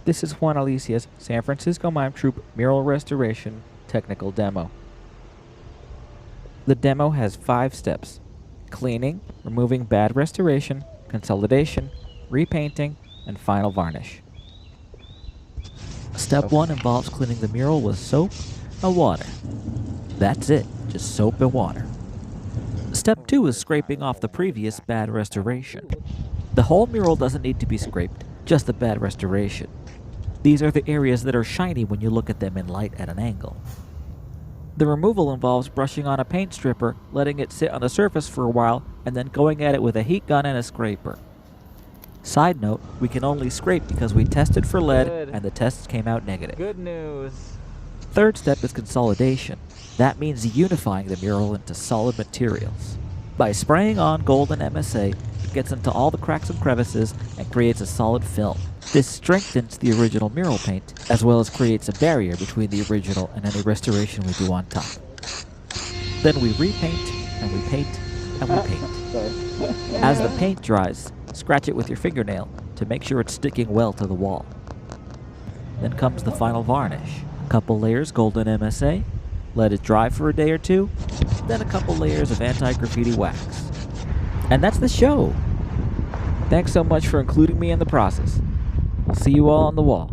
This is Juan Alicia's San Francisco Mime Troupe Mural Restoration Technical Demo. The demo has 5 steps: cleaning, removing bad restoration, consolidation, repainting, and final varnish. Step 1 involves cleaning the mural with soap and water. That's it, just soap and water. Step 2 is scraping off the previous bad restoration. The whole mural doesn't need to be scraped, just the bad restoration. These are the areas that are shiny when you look at them in light at an angle. The removal involves brushing on a paint stripper, letting it sit on the surface for a while, and then going at it with a heat gun and a scraper. Side note, we can only scrape because we tested for lead and the tests came out negative. Good news. Third step is consolidation. That means unifying the mural into solid materials. By spraying on golden MSA, it gets into all the cracks and crevices and creates a solid film. This strengthens the original mural paint, as well as creates a barrier between the original and any restoration we do on top. Then we repaint, and we paint, and we paint. As the paint dries, scratch it with your fingernail to make sure it's sticking well to the wall. Then comes the final varnish. A couple layers golden MSA, let it dry for a day or two, then a couple layers of anti-graffiti wax. And that's the show! Thanks so much for including me in the process. I'll see you all on the wall.